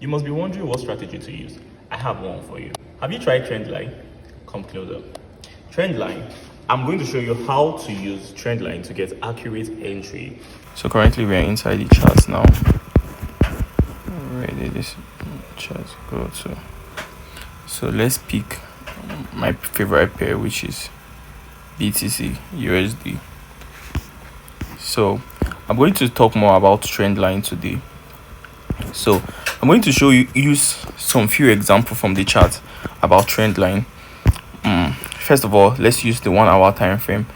You must be wondering what strategy to use. I have one for you. Have you tried Trendline? Come closer. Trendline, I'm going to show you how to use Trendline to get accurate entry. So currently we are inside the charts now. Where did this chart go to? So let's pick my favorite pair, which is BTC USD. So I'm going to talk more about Trendline today. So I'm going to show you use some few examples from the chart about Trendline. First of all, let's use the 1 hour time frame.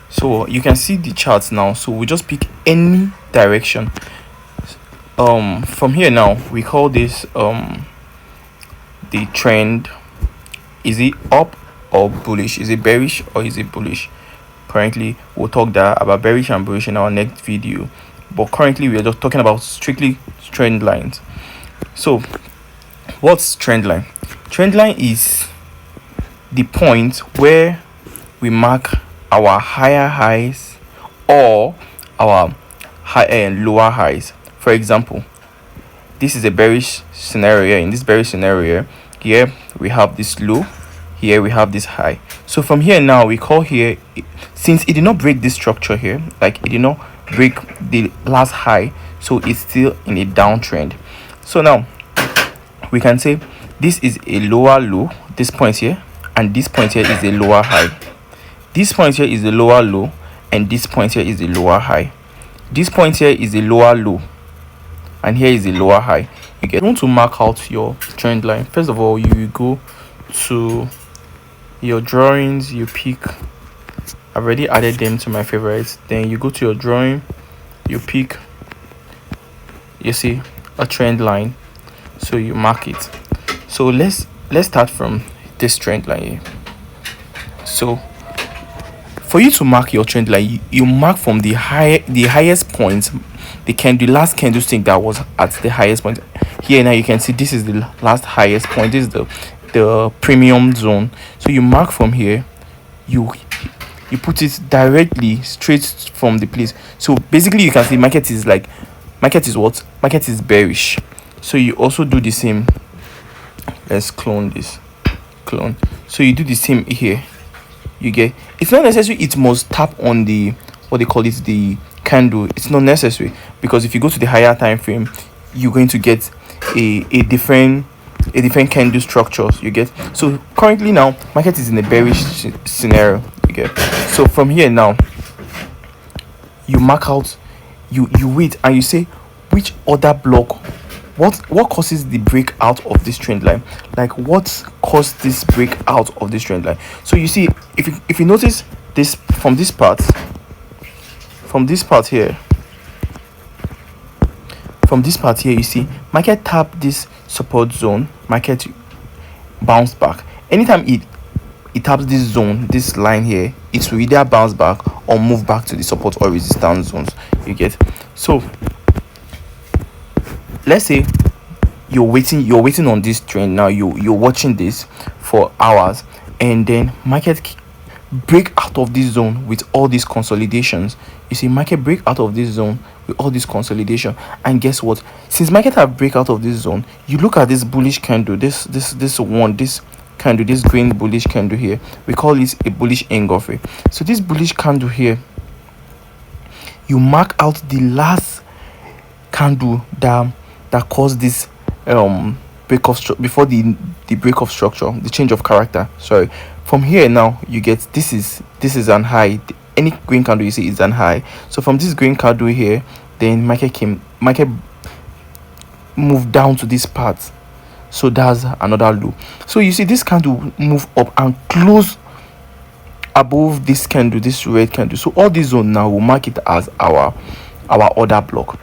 So you can see the charts now. So we just pick any direction. From here now, we call this the trend. Is it up or bullish? Is it bearish or is it bullish? Currently we'll talk about bearish and bullish in our next video, but currently we are just talking about strictly trend lines. So what's trend line? Trend line is the point where we mark our higher highs or our high and lower highs. For example, this is a bearish scenario. In this bearish scenario, here we have this low, here we have this high. So from here now, we call here, since it did not break this structure here, like it did not break the last high, so it's still in a downtrend. So now we can say this is a lower low, this point here, and this point here is a lower high. This point here is a lower low, and this point here is a lower high. This point here is a lower low, and here is a lower high. You want to mark out your trend line. First of all, you go to your drawings, you pick, I've already added them to my favorites. Then you go to your drawing, you pick, you see a trend line, so you mark it. So let's start from this trend line here. So for you to mark your trend line, you mark from the highest point, the last candlestick that was at the highest point. Here now you can see this is the last highest point. This is the premium zone. So you mark from here, you put it directly straight from the place. So basically you can see market is what? Market is bearish. So you also do the same. Let's clone this. Clone. So you do the same here. You get, it's not necessary it must tap on the, what they call it, the candle. It's not necessary, because if you go to the higher time frame, you're going to get a different candle structures. You get, so currently now market is in a bearish scenario. You get, so from here now you mark out, you wait and you say which other block, what causes the breakout of this trend line, like what caused this breakout of this trend line. So you see, if you notice this from this part here, you see market tap this support zone, market bounce back. Anytime it taps this zone, this line here, it will either bounce back or move back to the support or resistance zones. You get, so let's say you're waiting on this trend now, you're watching this for hours, and then market break out of this zone with all these consolidations. You see market break out of this zone with all this consolidation, and guess what? Since market have break out of this zone, you look at this bullish candle, this candle, this green bullish candle here, we call this a bullish engulfing. So this bullish candle here, you mark out the last candle that caused this break of before the break of structure, the change of character. Sorry. From here now you get, this is an high. Any green candle you see is an high. So from this green candle here, then market moved down to this part, so that's another low. So you see this candle move up and close above this candle, this red candle. So all this zone now will mark it as our order block.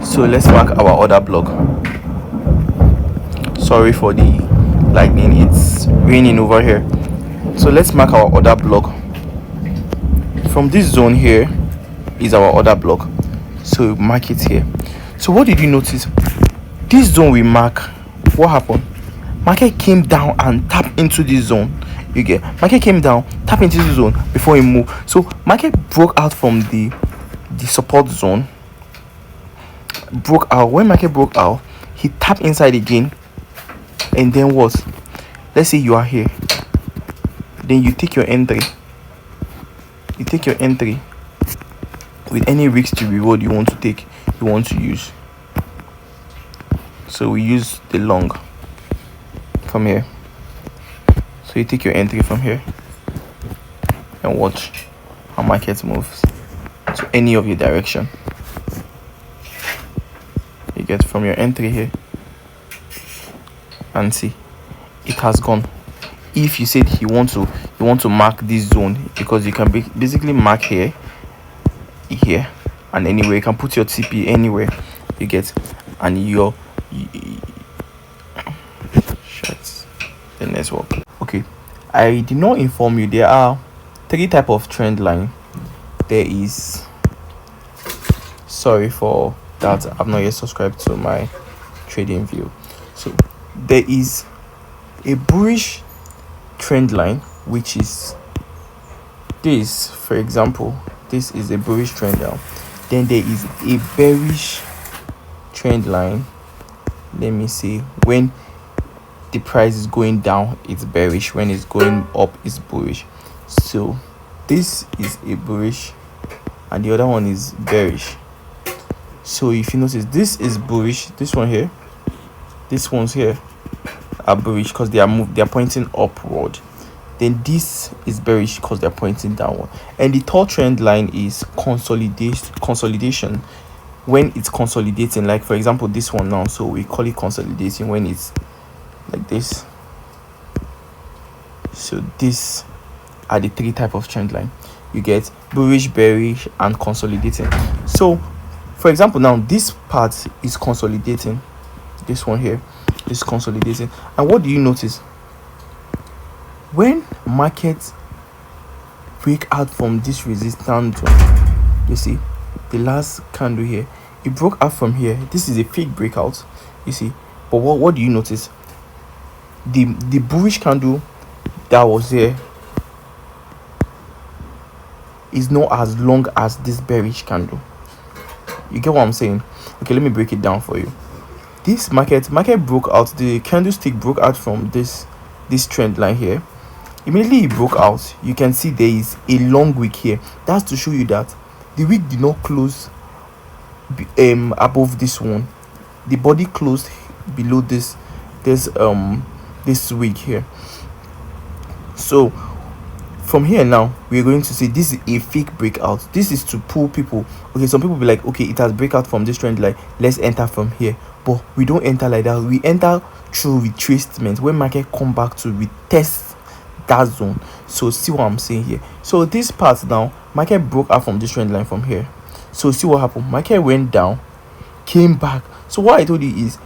So let's mark our order block. Sorry for the lightning, it's raining over here. So let's mark our order block. From this zone here is our order block, so mark it here. So what did you notice? This zone we mark, what happened? Market came down and tapped into this zone. You get, market came down, tap into this zone before it moved. So market broke out from the the support zone, broke out. When market broke out, he tapped inside again, and then what? Let's say you are here, then you take your entry. You take your entry with any risk to reward you want to take, you want to use. So we use the long from here. So you take your entry from here and watch how market moves to any of your direction. You get from your entry here and see it has gone. If you said you want to mark this zone, because you can basically mark here, and anywhere. You can put your TP anywhere, you get, and shut the network. Okay, I did not inform you there are 3 type of trend line. There is, sorry for that, I've not yet subscribed to my trading view. So there is a bullish trend line, which is this. For example, this is a bullish trend line. Then there is a bearish trend line. Let me see. When the price is going down, it's bearish. When it's going up, it's bullish. So this is a bullish and the other one is bearish. So if you notice, this is bullish, this one here, this one's here are bullish because they are pointing upward. Then this is bearish because they're pointing downward. And the third trend line is consolidation. When it's consolidating, like for example this one now, so we call it consolidating when it's like this. So these are the 3 type of trend line. You get bullish, bearish, and consolidating. So for example now, this part is consolidating, this one here is consolidating. And what do you notice? When markets break out from this resistance zone, you see the last candle here, it broke out from here. This is a fake breakout, you see. But what do you notice? The bullish candle that was there is not as long as this bearish candle. You get what I'm saying? Okay, let me break it down for you. This market broke out, the candlestick broke out from this trend line here. Immediately it broke out, you can see there is a long wick here. That's to show you that the wick did not close above this one. The body closed below this wick here. So from here now, we're going to see this is a fake breakout. This is to pull people. Okay, some people be like, okay, it has breakout from this trend line, let's enter from here. But we don't enter like that. We enter through retracement. When market come back to retest that zone. So see what I'm saying here. So this part now, market broke out from this trend line from here. So see what happened. Market went down, came back. So what I told you is,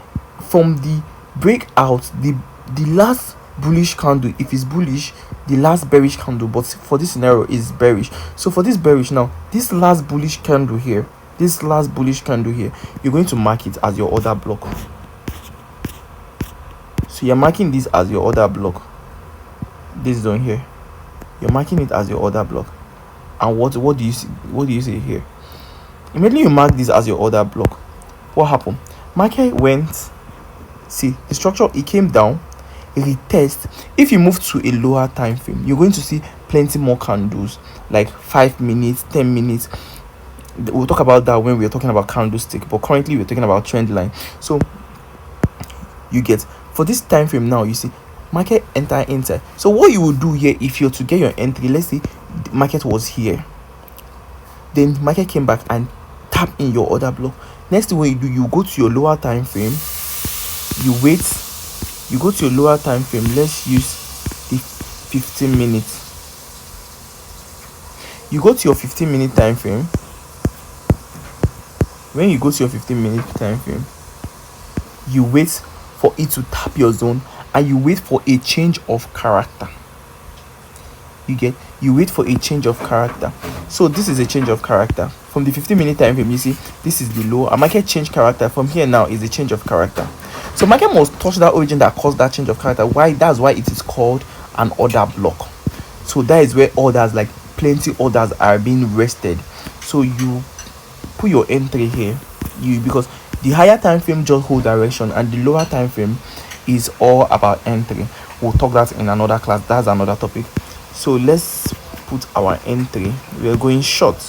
from the breakout, the last bullish candle, if it's bullish, the last bearish candle, but for this scenario is bearish. So for this bearish now, this last bullish candle here, you're going to mark it as your order block. So you're marking this as your order block. This zone here, you're marking it as your order block. And what do you see here? Immediately you mark this as your order block. What happened? Market went, see the structure, it came down, retest. If you move to a lower time frame, you're going to see plenty more candles, like 5 minutes, 10 minutes. We'll talk about that when we're talking about candlestick, but currently we're talking about trend line. So you get, for this time frame now, you see market enter inside. So what you will do here, if you're to get your entry, let's say the market was here, then market came back and tap in your order block. Next thing what you do, you go to your lower time frame, you wait, you go to your lower time frame. Let's use the 15 minutes. You go to your 15-minute time frame. When you go to your 15-minute time frame, you wait for it to tap your zone, and you wait for a change of character. You wait for a change of character. So this is a change of character from the 15-minute time frame. You see, this is the low, and market change character from here now is a change of character. So market must touch that origin that caused that change of character. That's why it is called an order block. So that is where orders, like plenty orders, are being rested. So you put your entry here. Because the higher time frame just hold direction, and the lower time frame is all about entry. We'll talk that in another class. That's another topic. So let's put our entry. We're going short.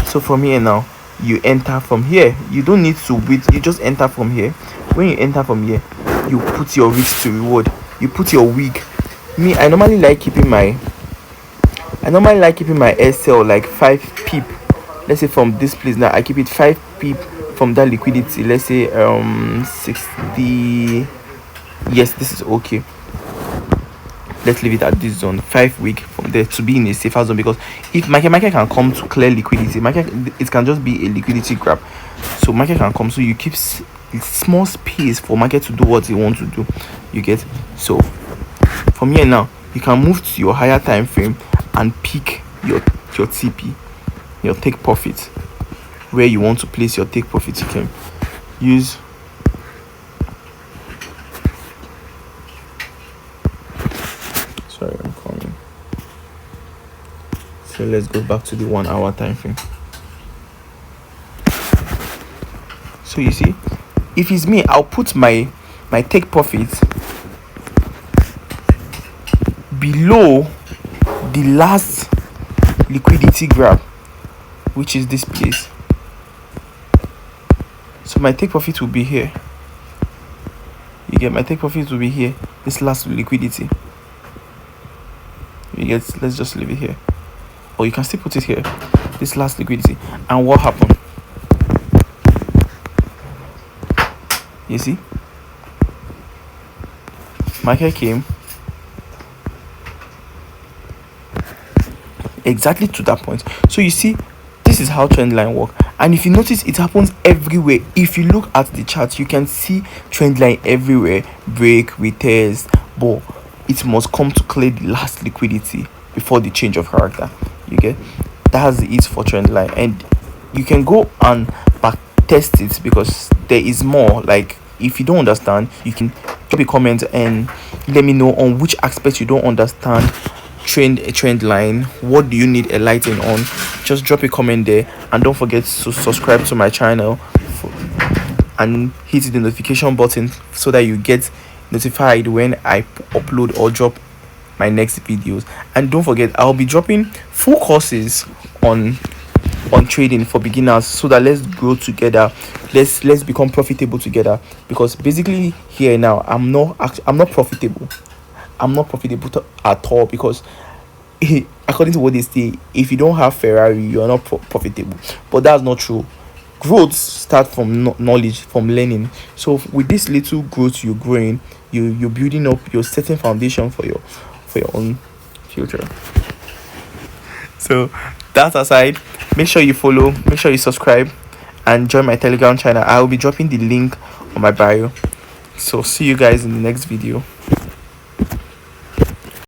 So from here now, you enter from here. You don't need to wait, you just enter from here. When you enter from here, you put your risk to reward, you put your wig. Me, I normally like keeping my SL like 5 pip. Let's say from this place now, I keep it 5 pip from that liquidity. Let's say 60. Yes, this is okay. Let's leave it at this zone, 5 week from there, to be in a safer zone. Because if market can come to clear liquidity, it can just be a liquidity grab. So market can come, so you keep small space for market to do what you want to do. You get? So from here now, you can move to your higher time frame and pick your TP, your take profit, where you want to place your take profit. You can use I'm coming. So let's go back to the 1 hour time frame. So you see, if it's me, I'll put my take profit below the last liquidity grab, which is this place. So my take profit will be here. You get? My take profit will be here, this last liquidity. You get? Let's just leave it here, or you can still put it here, this last liquidity. And what happened? You see, market came exactly to that point. So you see, this is how trend line work. And if you notice, it happens everywhere. If you look at the chart, you can see trend line everywhere, break, retest, but it must come to clear the last liquidity before the change of character. You get? That's it for trend line. And you can go and back test it, because there is more. Like, if you don't understand, you can drop a comment and let me know on which aspect you don't understand a trend line. What do you need enlightening on? Just drop a comment there, and don't forget to subscribe to my channel and hit the notification button so that you get notified when I upload or drop my next videos. And don't forget, I'll be dropping full courses on trading for beginners, so that let's grow together, let's become profitable together. Because basically here now, I'm not profitable. I'm not profitable at all, because according to what they say, if you don't have Ferrari, you are not profitable. But that's not true. Growth starts from knowledge, from learning. So with this little growth you're growing, you're building up, you're setting foundation for your own future. So that aside, make sure you follow, make sure you subscribe, and join my Telegram channel. I will be dropping the link on my bio. So see you guys in the next video.